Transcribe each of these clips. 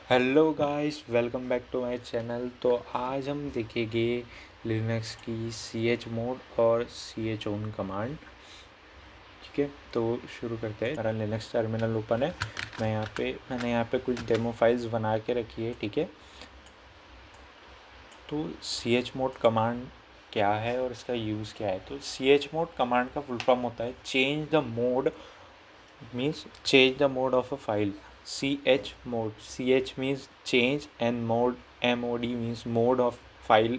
Hello guys, welcome back to my channel. तो आज हम देखेंगे लिनक्स की सी एच मोड और सी एच ओन कमांड। ठीक है, तो शुरू करते हैं। हमारा लिनक्स टर्मिनल ओपन है। मैंने यहाँ पे कुछ डेमो फाइल्स बना के रखी है। ठीक है, तो सी एच मोड कमांड क्या है और इसका यूज़ क्या है। तो सी एच मोड कमांड का फुल फॉर्म होता है change the mode, means change the mode of a file. ch mode, ch means change and mod means mode of file.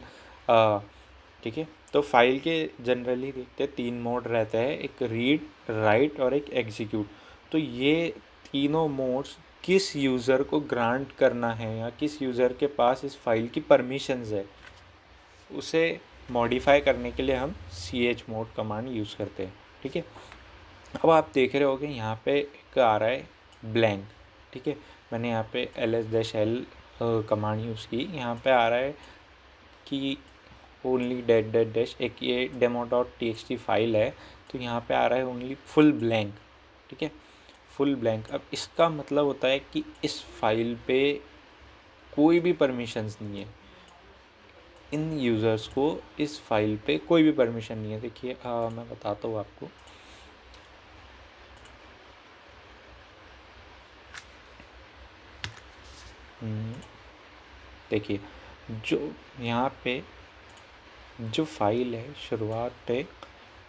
ठीक है, तो फाइल के जनरली देखते हैं तीन मोड रहते हैं, एक रीड, राइट और एक एग्जीक्यूट। तो ये तीनों मोड्स किस यूज़र को ग्रांट करना है या किस यूज़र के पास इस फाइल की परमिशंस है, उसे मॉडिफाई करने के लिए हम c h mod command use करते हैं। ठीक है, अब आप देख रहे होगे यहाँ पे एक आ रहा है ब्लैंक। ठीक है, मैंने यहाँ पे ls-l कमांड यूज़ की। यहाँ पे आ रहा है कि ओनली डेट डेट डैश, एक ये demo.txt फाइल है, तो यहाँ पे आ रहा है ओनली फुल ब्लैंक। ठीक है, फुल ब्लैंक। अब इसका मतलब होता है कि इस फाइल पे कोई भी परमिशंस नहीं है, इन यूज़र्स को इस फाइल पे कोई भी परमिशन नहीं है। देखिए मैं बताता हूँ आपको। देखिए, जो यहाँ पे जो फाइल है शुरुआत पे,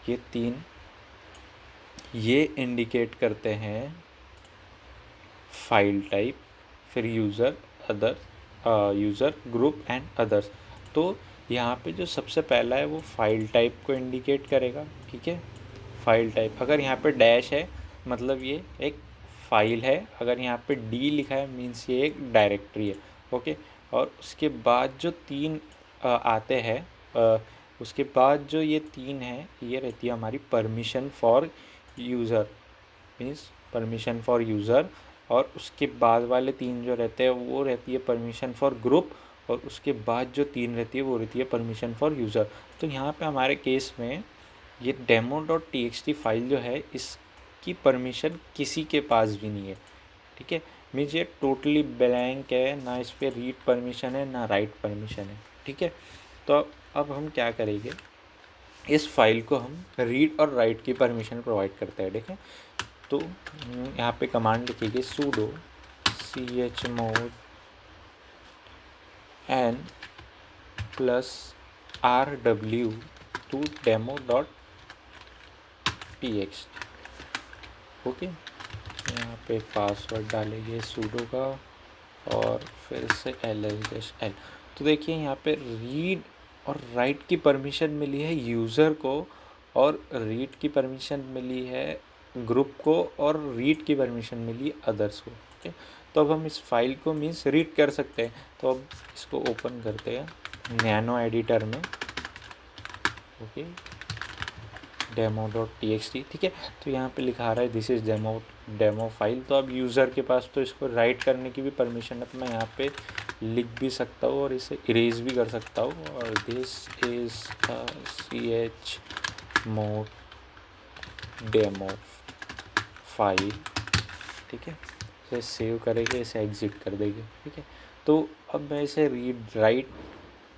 ये तीन ये इंडिकेट करते हैं फाइल टाइप, फिर user, other, user group and others. तो यहाँ पे जो सबसे पहला है वो फाइल टाइप को इंडिकेट करेगा। ठीक है, फाइल टाइप, अगर यहाँ पे डैश है मतलब ये एक फाइल है, अगर यहाँ पे डी लिखा है मीन्स ये एक डायरेक्टरी है। ओके, और उसके बाद जो तीन आते हैं, उसके बाद जो ये तीन है, ये रहती है हमारी permission for user, means permission for user. और उसके बाद वाले तीन जो रहते हैं वो रहती है परमिशन फॉर ग्रुप, और उसके बाद जो तीन रहती है वो रहती है परमिशन फॉर यूज़र। तो यहाँ पे हमारे केस में ये demo.txt फाइल जो है, इसकी परमिशन किसी के पास भी नहीं है। ठीक है, मीन्स ये टोटली ब्लैंक है, ना इस पर रीड परमिशन है ना राइट परमिशन है। ठीक है, तो अब हम क्या करेंगे, इस फाइल को हम रीड और राइट की परमिशन प्रोवाइड करते हैं। ठीक है, तो यहाँ पे कमांड लिखिए sudo chmod n plus rw to demo.txt। Okay, यहाँ पे पासवर्ड डालेंगे sudo का और फिर से ls-l। तो देखिए यहाँ पे रीड और राइट की परमिशन मिली है यूज़र को, और रीड की परमिशन मिली है ग्रुप को, और रीड की परमिशन मिली अदर्स को। ओके, तो अब हम इस फाइल को मीन्स रीड कर सकते हैं। तो अब इसको ओपन करते हैं नैनो एडिटर में। Okay, demo.txt। ठीक है, तो यहाँ पे लिखा रहा है दिस इज़ डेमो फाइल। तो अब यूज़र के पास तो इसको राइट करने की भी परमिशन है, तो मैं यहाँ पे लिख भी सकता हूँ और इसे इरेज भी कर सकता हूँ। और this is c h mod demo file. ठीक है, इसे सेव करेंगे, इसे एग्ज़िट कर देंगे। ठीक है, तो अब मैं इसे रीड राइट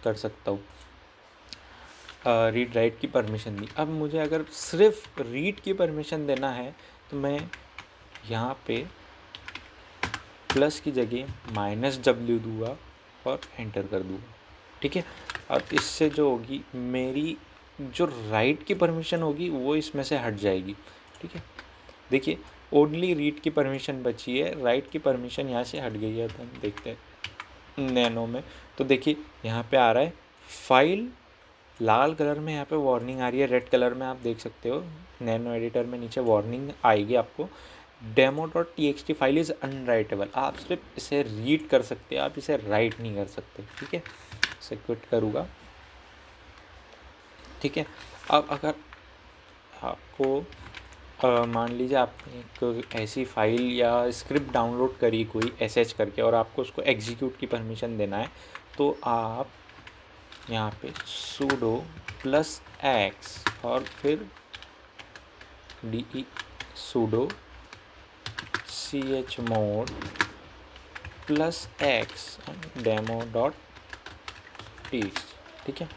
कर सकता हूँ। रीड राइट की परमिशन दी। अब मुझे अगर सिर्फ रीड की परमिशन देना है तो मैं यहाँ पे प्लस की जगह -w दूँगा और एंटर कर दूँगा। ठीक है, अब इससे जो होगी, मेरी जो राइट की परमिशन होगी वो इसमें से हट जाएगी। ठीक है, देखिए ओनली रीड की परमिशन बची है, राइट की परमिशन यहाँ से हट गई है। तो हम देखते हैं नैनो में, तो देखिए यहाँ पे आ रहा है फाइल, लाल कलर में यहाँ पे वार्निंग आ रही है, रेड कलर में आप देख सकते हो नैनो एडिटर में नीचे वार्निंग आएगी आपको, demo.txt फाइल इज़ अनराइटेबल। आप सिर्फ इसे रीड कर सकते हैं, आप इसे राइट नहीं कर सकते। ठीक है, इसे क्विट करूँगा। ठीक है, अब अगर आपको मान लीजिए आपने एक ऐसी फाइल या स्क्रिप्ट डाउनलोड करी कोई sh करके, और आपको उसको एग्जीक्यूट की परमिशन देना है, तो आप यहाँ पे sudo +x और फिर de sudo chmod plus x demo dot TX, ठीक है,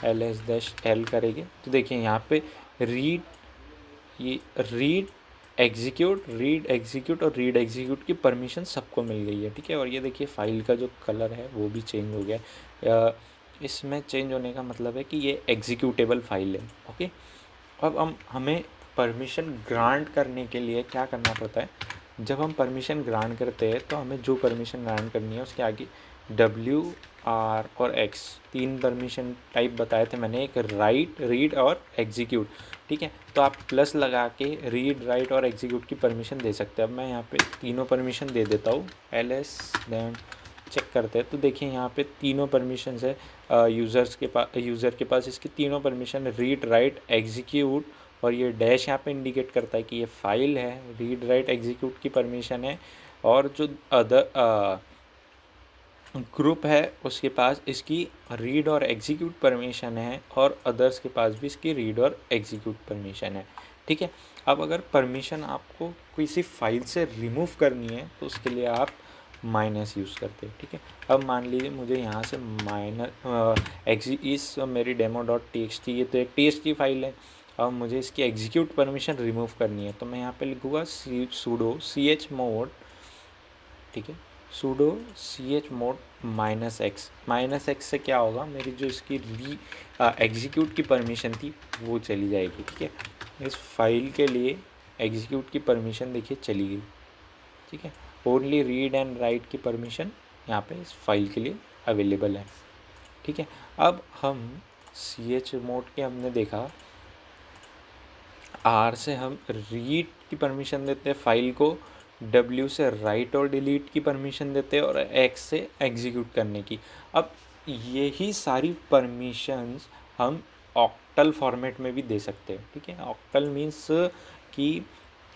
ls-l करेंगे तो देखिए यहाँ पे रीड, ये रीड एग्जीक्यूट और रीड एग्जीक्यूट की परमिशन सबको मिल गई है, ठीक है। और ये देखिए फाइल का जो कलर है वो भी चेंज हो गया। इसमें चेंज होने का मतलब है कि ये एग्जीक्यूटेबल फाइल है, ओके। अब हमें परमिशन ग्रांट करने के लिए क्या करना पड़ता है, जब हम परमिशन ग्रांट करते हैं तो हमें जो परमिशन ग्रांट करनी है उसके आगे W, R और X तीन परमिशन टाइप बताए थे मैंने, एक राइट, रीड और एग्जीक्यूट, ठीक है। तो आप प्लस लगा के रीड, राइट और एग्जीक्यूट की परमिशन दे सकते हैं। अब मैं यहाँ पे तीनों परमिशन दे देता हूँ, ls देन चेक करते हैं तो देखिए यहाँ पे तीनों परमिशन है यूज़र के पास इसकी तीनों परमिशन, रीड, राइट, एग्जीक्यूट, और ये डैश यहाँ पे इंडिकेट करता है कि ये फाइल है, रीड, राइट, एग्जीक्यूट की परमिशन है। और जो अदर ग्रुप है उसके पास इसकी रीड और एग्जीक्यूट परमिशन है, और अदर्स के पास भी इसकी रीड और एग्जीक्यूट परमिशन है, ठीक है। अब अगर परमिशन आपको किसी फाइल से रिमूव करनी है तो उसके लिए आप माइनस यूज़ करते हैं, ठीक है। अब मान लीजिए मुझे यहाँ से इस मेरी डेमो डॉट टीएक्सटी, ये तो एक टीएक्सटी फाइल है, अब मुझे इसकी एग्जीक्यूट परमिशन रिमूव करनी है तो मैं यहाँ पे लिखूँगा sudo chmod, ठीक है, sudo chmod -x से क्या होगा, मेरी जो इसकी एग्जीक्यूट की परमिशन थी वो चली जाएगी, ठीक है। इस फाइल के लिए एग्जीक्यूट की परमिशन देखिए चली गई, ठीक है। ओनली रीड एंड राइट की परमिशन यहाँ पे इस फाइल के लिए अवेलेबल है, ठीक है। अब हम chmod के हमने देखा, R से हम रीड की परमिशन देते हैं फाइल को, W से राइट और डिलीट की परमिशन देते हैं, और X से एग्जीक्यूट करने की। अब यही सारी परमिशंस हम ऑक्टल फॉर्मेट में भी दे सकते हैं, ठीक है। ऑक्टल मीन्स कि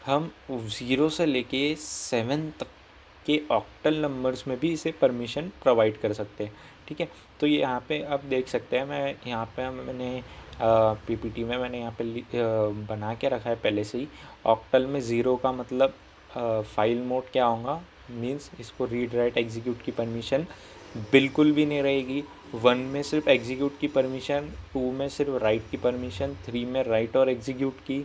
हम 0 से लेके 7 तक के ऑक्टल नंबर्स में भी इसे परमिशन प्रोवाइड कर सकते हैं, ठीक है। तो ये यहाँ पे आप देख सकते हैं, मैं यहाँ पे मैंने पीपीटी में मैंने यहाँ पे बना के रखा है पहले से ही। ऑक्टल में 0 का मतलब फाइल मोड क्या होगा, मीन्स इसको रीड, राइट, एग्जीक्यूट की परमिशन बिल्कुल भी नहीं रहेगी। 1 में सिर्फ एग्जीक्यूट की परमिशन, 2 में सिर्फ राइट की परमिशन, 3 में राइट और एग्जीक्यूट की,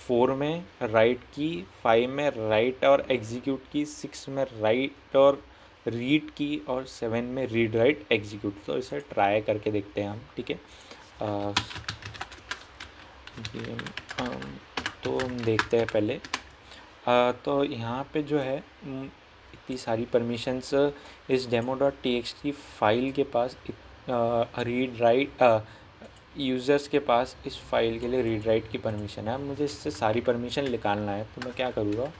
4 में राइट की, 5 में राइट और एग्जीक्यूट की, 6 में राइट और रीड की, और 7 में रीड, राइट, एग्जीक्यूट। तो इसे ट्राई करके देखते हैं हम, ठीक है। तो हम देखते हैं पहले। तो यहाँ पे जो है इतनी सारी परमिशंस इस demo.txt फाइल के पास, रीड, राइट, यूज़र्स के पास इस फाइल के लिए रीड, राइट की परमिशन है। अब मुझे इससे सारी परमिशन निकालना है तो मैं क्या करूँगा,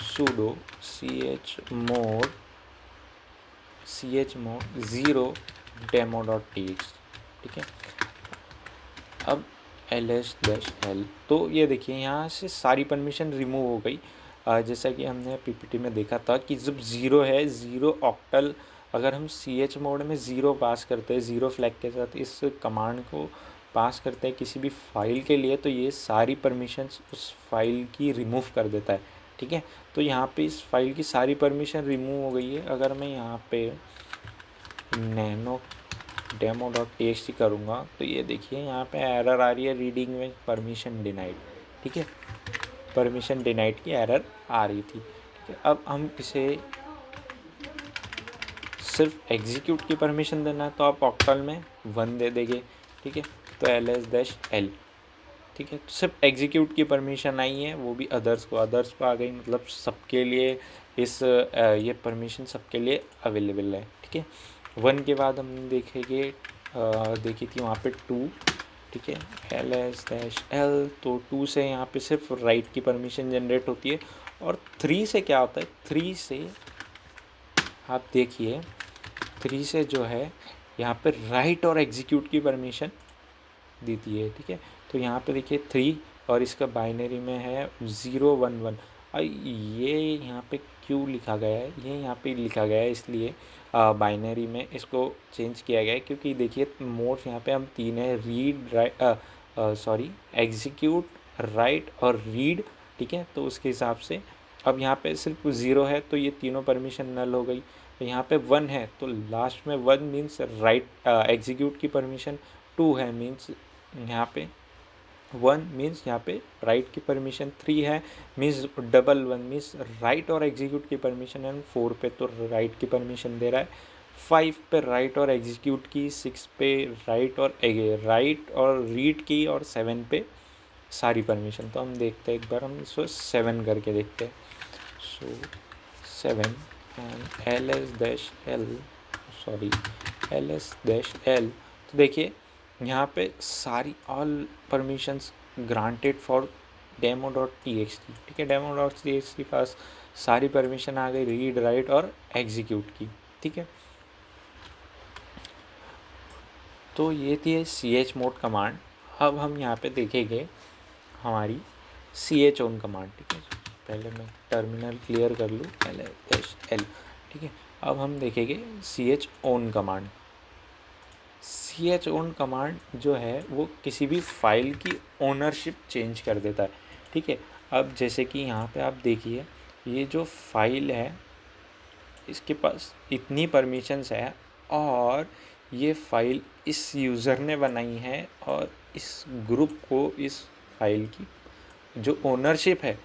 sudo chmod 0 demo.txt, ठीक है। अब ls-l, तो ये देखिए यहाँ से सारी परमिशन रिमूव हो गई। जैसा कि हमने पीपीटी में देखा था कि जब 0 है, 0 ऑक्टल, अगर हम chmod में 0 पास करते हैं, 0 फ्लैग के साथ इस कमांड को पास करते हैं किसी भी फाइल के लिए, तो ये सारी परमिशंस उस फाइल की रिमूव कर देता है, ठीक है। तो यहाँ पे इस फाइल की सारी परमिशन रिमूव हो गई है। अगर मैं यहाँ पे नैनो demo.txt करूँगा तो ये देखिए यहाँ पे एरर आ रही है, रीडिंग में परमिशन डिनाइड, ठीक है, परमिशन डिनाइड की एरर आ रही थी, ठीक है। अब हम इसे सिर्फ एग्जीक्यूट की परमिशन देना है तो आप ऑक्टल में 1 दे देंगे, ठीक है। तो ls-l, ठीक है, तो सिर्फ एग्जीक्यूट की परमिशन आई है, वो भी अदर्स को आ गई, मतलब सबके लिए ये परमिशन सबके लिए अवेलेबल है, ठीक है। 1 के बाद हम देखेंगे, देखी थी वहाँ पे 2, ठीक है, ls-l, तो 2 से यहाँ पे सिर्फ राइट की परमिशन जनरेट होती है। और 3 से क्या होता है, 3 से आप देखिए, 3 से जो है यहाँ पे राइट और एग्जीक्यूट की परमिशन देती है, ठीक है। तो यहाँ पे देखिए 3 और इसका बाइनरी में है 011। ये यहाँ पे क्यों लिखा गया है, ये यहाँ पे लिखा गया है इसलिए बाइनरी में इसको चेंज किया गया है, क्योंकि देखिए मोड यहाँ पे हम 3 है, रीड, राइट, एग्जीक्यूट, राइट और रीड, ठीक है। तो उसके हिसाब से अब यहाँ पे सिर्फ 0 है तो ये तीनों परमिशन नल हो गई। यहाँ पे 1 है तो लास्ट में 1 मीन्स राइट एग्जीक्यूट की परमिशन, 2 है मीन्स यहाँ पे 1 मीन्स यहाँ पे राइट की परमिशन, 3 है मीन्स डबल 1 मीन्स राइट और एग्जीक्यूट की परमिशन है, 4 पे तो राइट की परमिशन दे रहा है, 5 पे राइट और एग्जीक्यूट की, 6 पे राइट और रीड की, और 7 पे सारी परमिशन। तो हम देखते हैं एक बार, हम इसको 7 करके देखते हैं। सो 7 एंड ls-l तो देखिए यहाँ पे सारी all permissions granted for demo.txt, ठीक है। demo.txt के पास सारी परमिशन आ गई, रीड राइट और एग्जीक्यूट की, ठीक है। तो ये थी chmod कमांड। अब हम यहाँ पे देखेंगे हमारी chown कमांड, ठीक है। पहले मैं टर्मिनल क्लियर कर लूँ, ls-l, ठीक है। अब हम देखेंगे chown कमांड। chown कमांड जो है वो किसी भी फाइल की ओनरशिप चेंज कर देता है, ठीक है। अब जैसे कि यहाँ पे आप देखिए, ये जो फाइल है इसके पास इतनी परमिशंस है और ये फाइल इस यूज़र ने बनाई है, और इस ग्रुप को इस फाइल की जो ओनरशिप है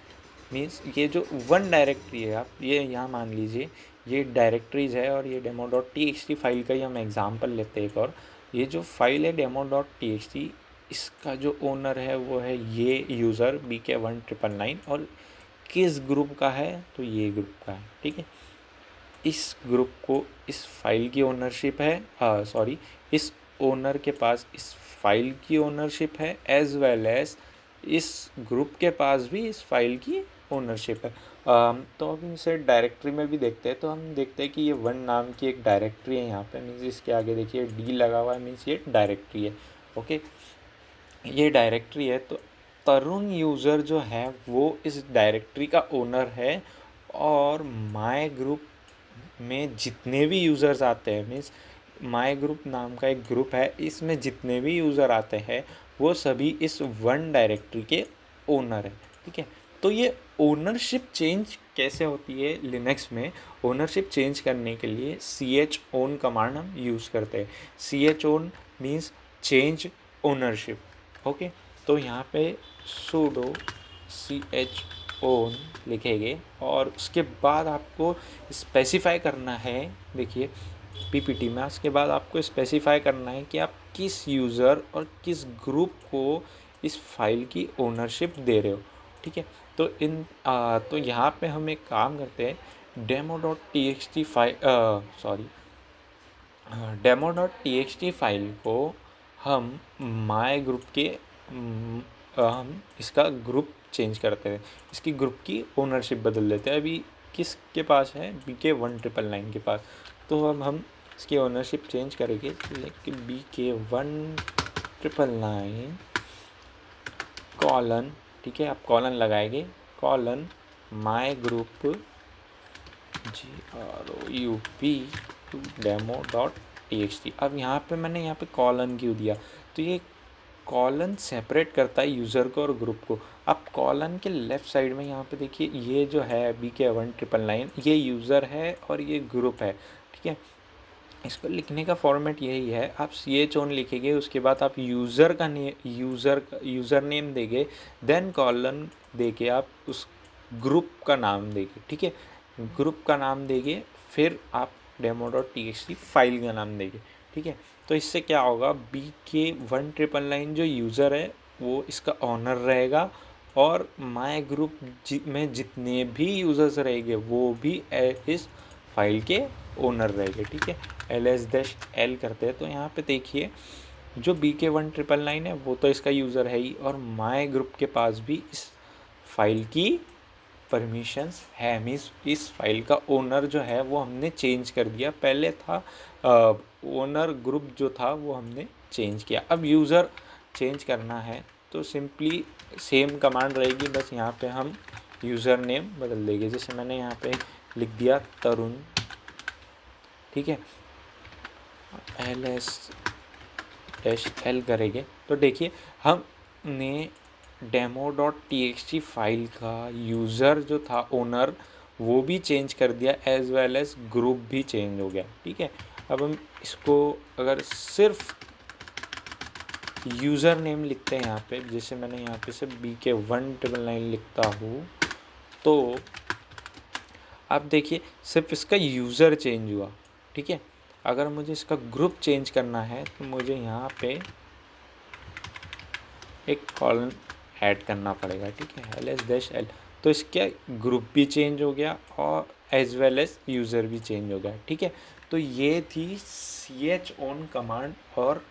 मीन्स ये जो 1 डायरेक्टरी है, आप ये यहाँ मान लीजिए ये डायरेक्टरीज है, और ये demo.txt फाइल का ही हम एग्जांपल लेते हैं एक और। ये जो फाइल है demo.txt, इसका जो ओनर है वो है ये यूज़र BK1999, और किस ग्रुप का है तो ये ग्रुप का है, ठीक है। इस ग्रुप को इस फाइल की ओनरशिप है, इस ओनर के पास इस फाइल की ओनरशिप है, एज वेल एज इस ग्रुप के पास भी इस फाइल की ओनरशिप है। तो अब इसे डायरेक्टरी में भी देखते हैं। तो हम देखते हैं कि ये 1 नाम की एक डायरेक्टरी है यहाँ पे, मीन्स इसके आगे देखिए डी लगा हुआ है, मीन्स ये डायरेक्टरी है, ओके। ये डायरेक्टरी है, तो तरुण यूज़र जो है वो इस डायरेक्टरी का ओनर है, और माय ग्रुप में जितने भी यूज़र्स आते हैं, मीन्स माय ग्रुप नाम का एक ग्रुप है, इसमें जितने भी यूज़र आते हैं वो सभी इस 1 डायरेक्टरी के ओनर है, ठीक है। तो ये ओनरशिप चेंज कैसे होती है लिनक्स में? ओनरशिप चेंज करने के लिए chown कमांड हम यूज़ करते हैं। chown means change ownership, okay. तो यहाँ पे sudo chown लिखेंगे, और उसके बाद आपको स्पेसिफाई करना है, देखिए पीपीटी में, उसके बाद आपको स्पेसिफाई करना है कि आप किस यूज़र और किस ग्रुप को इस फाइल की ओनरशिप दे रहे हो, ठीक है। तो तो यहाँ पे हम एक काम करते हैं, demo.txt फाइल को हम माय ग्रुप के हम इसका ग्रुप चेंज करते हैं, इसकी ग्रुप की ओनरशिप बदल देते हैं। अभी किसके पास है? BK1999 के पास। तो अब हम इसकी ओनरशिप चेंज करेंगे, लेकिन BK1999 कॉलन, ठीक है, आप कॉलन लगाएंगे, कॉलन माय ग्रुप demo.txt। अब यहाँ पे मैंने यहाँ पे कॉलन क्यों दिया? तो ये कॉलन सेपरेट करता है यूज़र को और ग्रुप को। अब कॉलन के लेफ़्ट साइड में यहाँ पे देखिए, ये जो है BK1999 ये यूज़र है और ये ग्रुप है, ठीक है। इसको लिखने का फॉर्मेट यही है, आप chown लिखेंगे, उसके बाद आप यूज़र नेम देंगे, देन कॉलन देके आप उस ग्रुप का नाम देंगे, ठीक है। ग्रुप का नाम देंगे, फिर आप demo.txt फाइल का नाम देंगे, ठीक है। तो इससे क्या होगा, BK1999 जो यूज़र है वो इसका ऑनर रहेगा, और माय ग्रुप में जितने भी यूज़र्स रहेंगे वो भी इस फाइल के ओनर रहेंगे, ठीक है। ls-l करते हैं, तो यहाँ पे देखिए जो BK1999 है वो तो इसका यूज़र है ही, और माय ग्रुप के पास भी इस फाइल की परमिशंस है, मीन्स इस फाइल का ओनर जो है वो हमने चेंज कर दिया। पहले था ओनर ग्रुप जो था वो हमने चेंज किया। अब यूज़र चेंज करना है तो सिंपली सेम कमांड रहेगी, बस यहाँ पे हम यूज़र नेम बदल देंगे। जैसे मैंने यहाँ पे लिख दिया तरुण, ठीक है, ls-l करेंगे, तो देखिए हमने डेमो डॉट टी फाइल का यूज़र जो था ओनर वो भी चेंज कर दिया, एज वेल एज ग्रुप भी चेंज हो गया। ठीक है, अब हम इसको अगर सिर्फ यूज़र नेम लिखते हैं यहाँ पे, जैसे मैंने यहाँ पे से BK1999 लिखता हूँ, तो आप देखिए सिर्फ इसका यूज़र चेंज हुआ। ठीक है, अगर मुझे इसका ग्रुप चेंज करना है तो मुझे यहाँ पे एक कॉलन ऐड करना पड़ेगा। ठीक है, ls-l, तो इसका ग्रुप भी चेंज हो गया और एज वेल एज यूज़र भी चेंज हो गया। ठीक है, तो ये थी chown कमांड और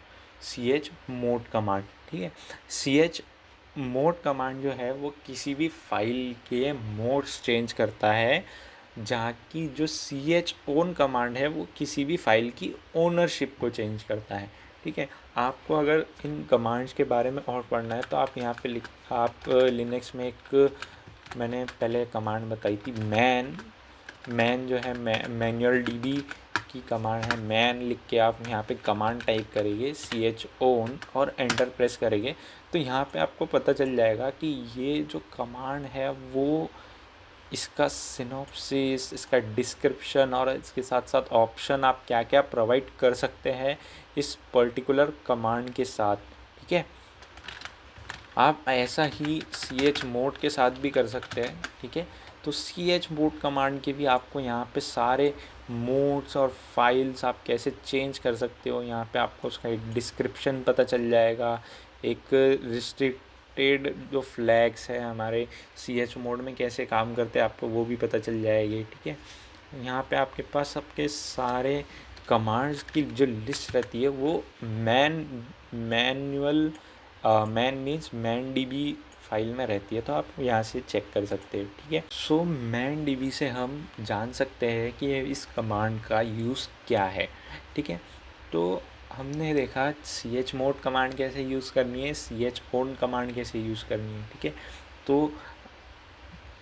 chmod कमांड। ठीक है, chmod कमांड जो है वो किसी भी फाइल के मोड्स चेंज करता है, जहाँ की जो chown कमांड है वो किसी भी फाइल की ओनरशिप को चेंज करता है। ठीक है, आपको अगर इन कमांड्स के बारे में और पढ़ना है तो आप यहाँ पे आप लिनक्स में एक मैंने पहले कमांड बताई थी मैन जो है मैनुअल डीबी की कमांड है। मैन लिख के आप यहाँ पे कमांड टाइप करेंगे chown और एंटर प्रेस करेंगे तो यहाँ पे आपको पता चल जाएगा कि ये जो कमांड है वो इसका सिनॉप्सिस, इसका डिस्क्रिप्शन और इसके साथ साथ ऑप्शन आप क्या क्या प्रोवाइड कर सकते हैं इस पर्टिकुलर कमांड के साथ। ठीक है, आप ऐसा ही chmod के साथ भी कर सकते हैं। ठीक है, तो chmod कमांड के भी आपको यहाँ पे सारे मोड्स और फाइल्स आप कैसे चेंज कर सकते हो, यहाँ पे आपको उसका एक डिस्क्रिप्शन पता चल जाएगा, एक रिस्ट्रिक्टेड जो फ्लैग्स है हमारे chmod में कैसे काम करते हैं आपको वो भी पता चल जाएगी। ठीक है, यहाँ पे आपके पास आपके सारे कमांड्स की जो लिस्ट रहती है वो man means man dB file में रहती है, तो आप यहाँ से चेक कर सकते हैं। ठीक है, सो मैन डीबी से हम जान सकते हैं कि इस कमांड का यूज़ क्या है। ठीक है, तो हमने देखा chmod कमांड कैसे यूज़ करनी है, chown कमांड कैसे यूज़ करनी है। ठीक है, तो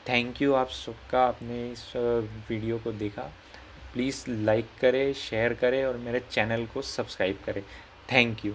थैंक यू आप सबका, आपने इस वीडियो को देखा। प्लीज़ लाइक करें, शेयर करें और मेरे चैनल को सब्सक्राइब करें। Thank you.